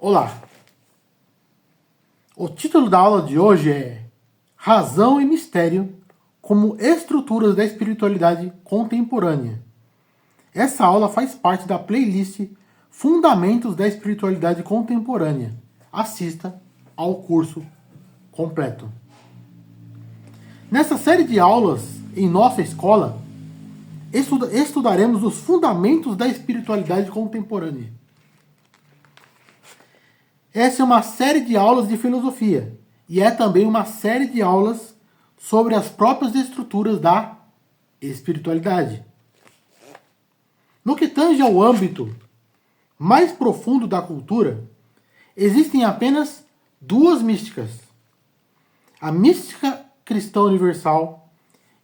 Olá! O título da aula de hoje é Razão e Mistério como Estruturas da Espiritualidade Contemporânea. Essa aula faz parte da playlist Fundamentos da Espiritualidade Contemporânea. Assista ao curso completo. Nessa série de aulas em nossa escola, estudaremos os fundamentos da espiritualidade contemporânea. Essa é uma série de aulas de filosofia e é também uma série de aulas sobre as próprias estruturas da espiritualidade. No que tange ao âmbito mais profundo da cultura, existem apenas duas místicas: a mística cristã universal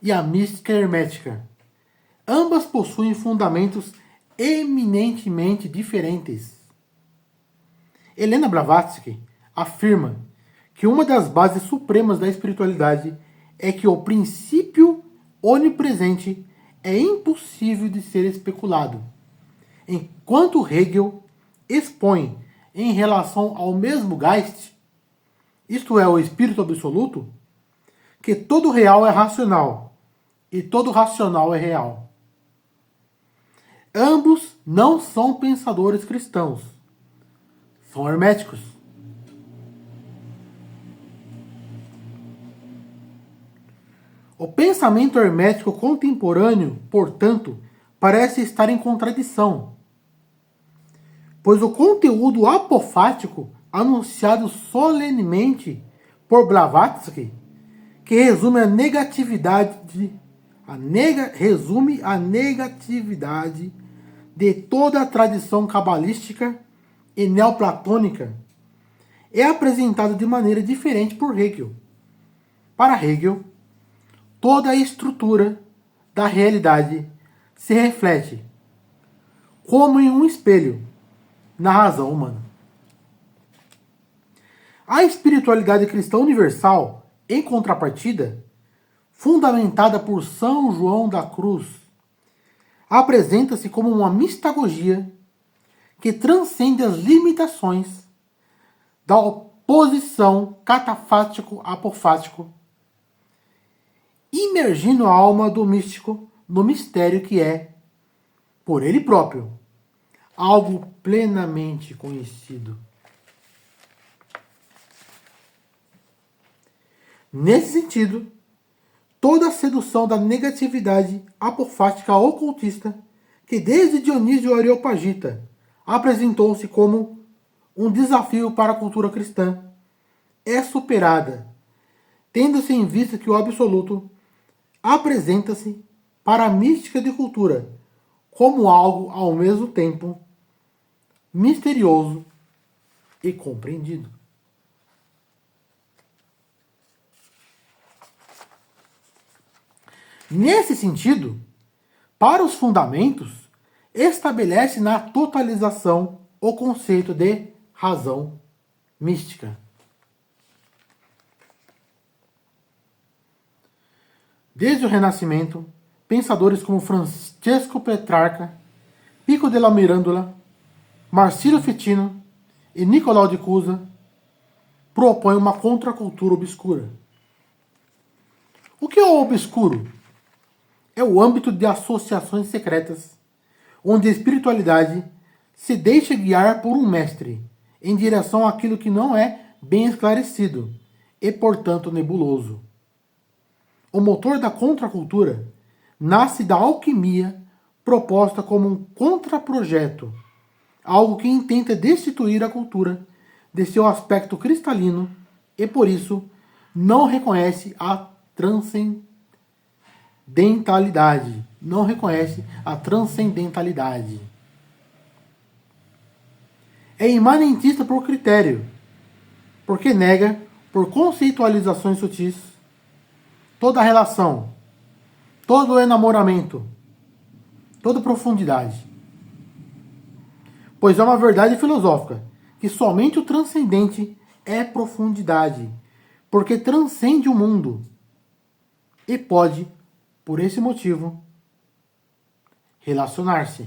e a mística hermética. Ambas possuem fundamentos eminentemente diferentes. Helena Blavatsky afirma que uma das bases supremas da espiritualidade é que o princípio onipresente é impossível de ser especulado, enquanto Hegel expõe em relação ao mesmo Geist, isto é, o espírito absoluto, que todo real é racional e todo racional é real. Ambos não são pensadores cristãos, são herméticos. O pensamento hermético contemporâneo, portanto, parece estar em contradição, pois o conteúdo apofático anunciado solenemente por Blavatsky, que resume a negatividade de toda a tradição cabalística e neoplatônica, é apresentado de maneira diferente por Hegel. Para Hegel, toda a estrutura da realidade se reflete, como em um espelho, na razão humana. A espiritualidade cristã universal, em contrapartida, fundamentada por São João da Cruz, apresenta-se como uma mistagogia que transcende as limitações da oposição catafático-apofático, imergindo a alma do místico no mistério que é, por ele próprio, algo plenamente conhecido. Nesse sentido, toda a sedução da negatividade apofática ocultista, que desde Dionísio Areopagita apresentou-se como um desafio para a cultura cristã, é superada, tendo-se em vista que o absoluto apresenta-se para a mística de cultura como algo ao mesmo tempo misterioso e compreendido. Nesse sentido, para os fundamentos, estabelece na totalização o conceito de razão mística. Desde o Renascimento, pensadores como Francesco Petrarca, Pico della Mirandola, Marsilio Ficino e Nicolau de Cusa propõem uma contracultura obscura. O que é o obscuro? É o âmbito de associações secretas, onde a espiritualidade se deixa guiar por um mestre em direção àquilo que não é bem esclarecido e, portanto, nebuloso. O motor da contracultura nasce da alquimia proposta como um contraprojeto, algo que intenta destituir a cultura de seu aspecto cristalino e, por isso, não reconhece a transcendentalidade. É imanentista por critério, porque nega, por conceitualizações sutis, toda a relação, todo o enamoramento, toda profundidade. Pois é uma verdade filosófica que somente o transcendente é profundidade, porque transcende o mundo e pode, por esse motivo, relacionar-se.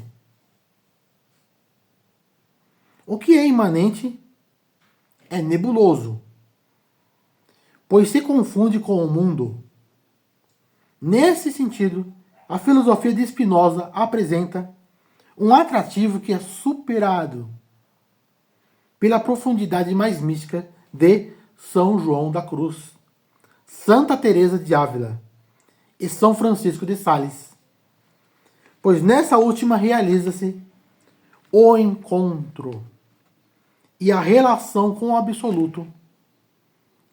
O que é imanente é nebuloso, pois se confunde com o mundo. Nesse sentido, a filosofia de Spinoza apresenta um atrativo que é superado pela profundidade mais mística de São João da Cruz, Santa Teresa de Ávila e São Francisco de Sales, pois nessa última realiza-se o encontro e a relação com o absoluto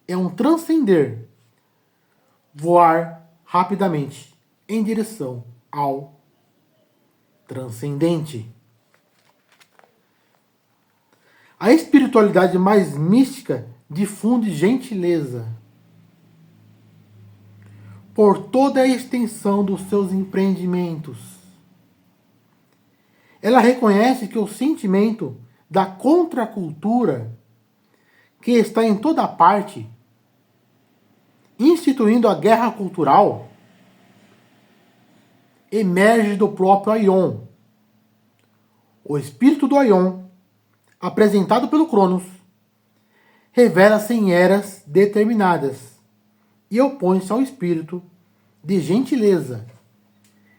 é um transcender, voar rapidamente em direção ao transcendente. A espiritualidade mais mística difunde gentileza por toda a extensão dos seus empreendimentos. Ela reconhece que o sentimento da contracultura, que está em toda parte, instituindo a guerra cultural, emerge do próprio Aion. O espírito do Aion, apresentado pelo Cronos, revela-se em eras determinadas e opõe-se ao espírito de gentileza,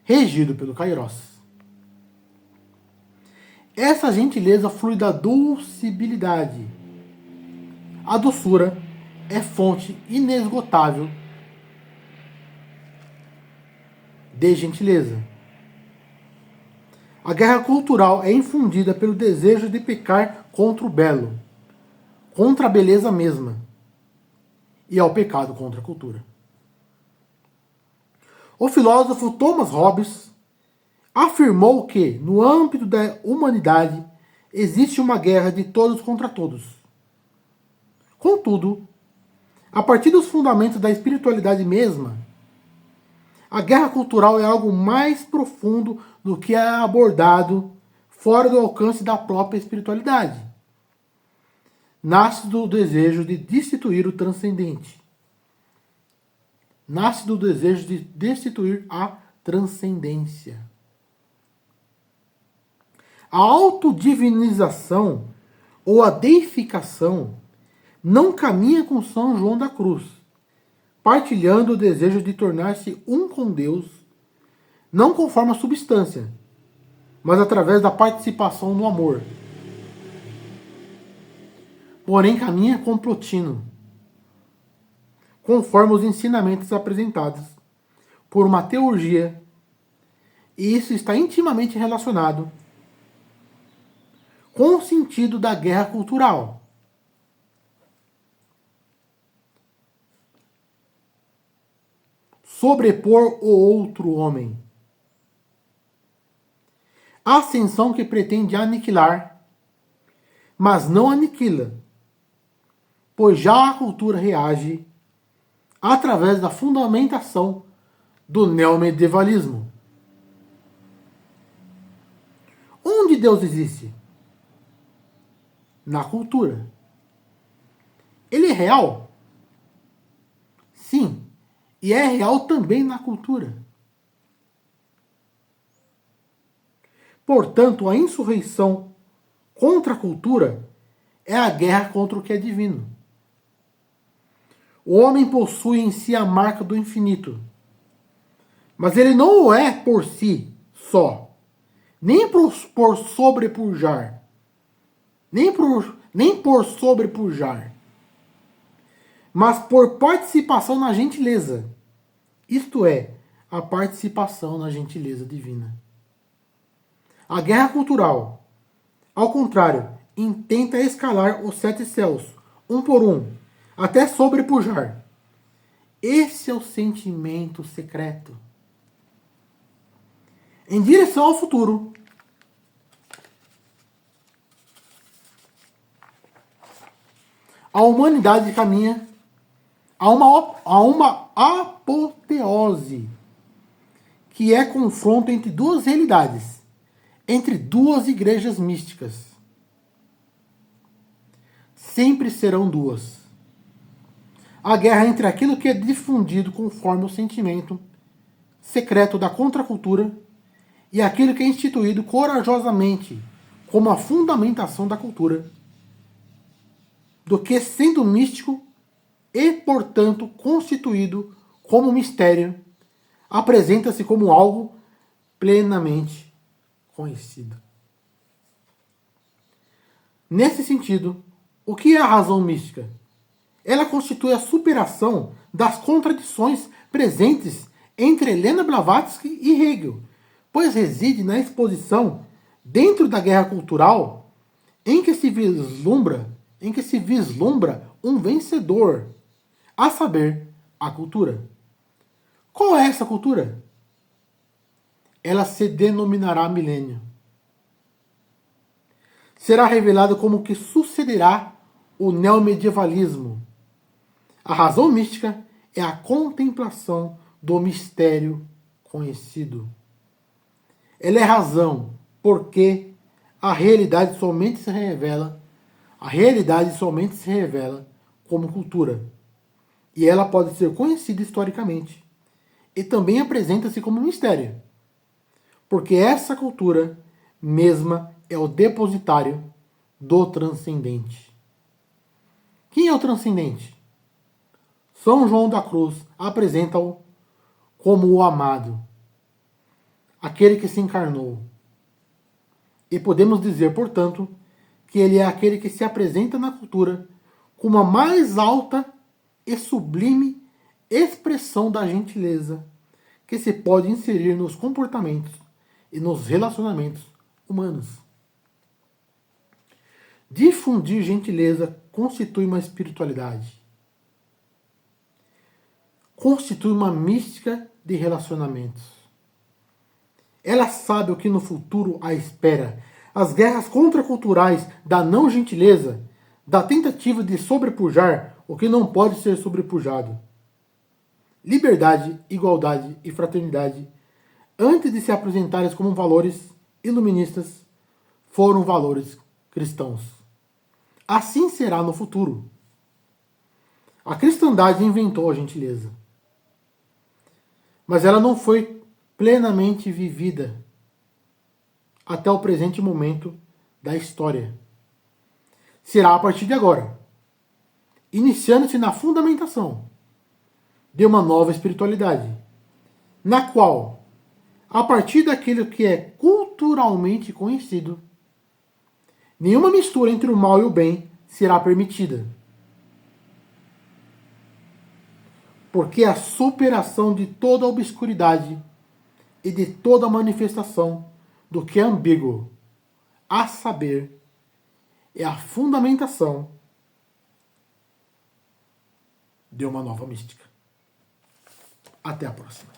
regido pelo Kairos. Essa gentileza flui da dulcibilidade. A doçura é fonte inesgotável de gentileza. A guerra cultural é infundida pelo desejo de pecar contra o belo, contra a beleza mesma, e ao pecado contra a cultura. O filósofo Thomas Hobbes afirmou que, no âmbito da humanidade, existe uma guerra de todos contra todos. Contudo, a partir dos fundamentos da espiritualidade mesma, a guerra cultural é algo mais profundo do que é abordado fora do alcance da própria espiritualidade. Nasce do desejo de destituir o transcendente. Nasce do desejo de destituir a transcendência. A autodivinização ou a deificação não caminha com São João da Cruz, partilhando o desejo de tornar-se um com Deus, não conforme a substância, mas através da participação no amor. Porém, caminha com Plotino, conforme os ensinamentos apresentados por uma teurgia, e isso está intimamente relacionado com o sentido da guerra cultural. Sobrepor o outro homem. A ascensão que pretende aniquilar, mas não aniquila, pois já a cultura reage através da fundamentação do neomedievalismo. Onde Deus existe? Na cultura. Ele é real? Sim. E é real também na cultura. Portanto, a insurreição contra a cultura é a guerra contra o que é divino. O homem possui em si a marca do infinito. Mas ele não o é por si só. Nem por sobrepujar. Nem por sobrepujar. Mas por participação na gentileza. Isto é, a participação na gentileza divina. A guerra cultural, ao contrário, intenta escalar os 7 céus, um por um, até sobrepujar. Esse é o sentimento secreto. Em direção ao futuro, a humanidade caminha a uma apoteose, que é confronto entre duas realidades, entre duas igrejas místicas. Sempre serão duas. A guerra entre aquilo que é difundido conforme o sentimento secreto da contracultura e aquilo que é instituído corajosamente como a fundamentação da cultura do que sendo místico e, portanto, constituído como mistério, apresenta-se como algo plenamente conhecido. Nesse sentido, o que é a razão mística? Ela constitui a superação das contradições presentes entre Helena Blavatsky e Hegel, pois reside na exposição dentro da guerra cultural em que se vislumbra um vencedor, a saber, a cultura. Qual é essa cultura? Ela se denominará milênio. Será revelado como que sucederá o neomedievalismo. A razão mística é a contemplação do mistério conhecido. Ela é razão porque a realidade somente se revela como cultura. E ela pode ser conhecida historicamente. E também apresenta-se como mistério. Porque essa cultura mesma é o depositário do transcendente. Quem é o transcendente? São João da Cruz apresenta-o como o amado, aquele que se encarnou. E podemos dizer, portanto, que ele é aquele que se apresenta na cultura como a mais alta e sublime expressão da gentileza que se pode inserir nos comportamentos e nos relacionamentos humanos. Difundir gentileza constitui uma espiritualidade. Constitui uma mística de relacionamentos. Ela sabe o que no futuro a espera. As guerras contraculturais da não gentileza, da tentativa de sobrepujar o que não pode ser sobrepujado. Liberdade, igualdade e fraternidade, antes de se apresentarem como valores iluministas, foram valores cristãos. Assim será no futuro. A cristandade inventou a gentileza. Mas ela não foi plenamente vivida até o presente momento da história. Será a partir de agora, iniciando-se na fundamentação de uma nova espiritualidade, na qual, a partir daquilo que é culturalmente conhecido, nenhuma mistura entre o mal e o bem será permitida. Porque a superação de toda a obscuridade e de toda a manifestação do que é ambíguo, a saber, é a fundamentação de uma nova mística. Até a próxima.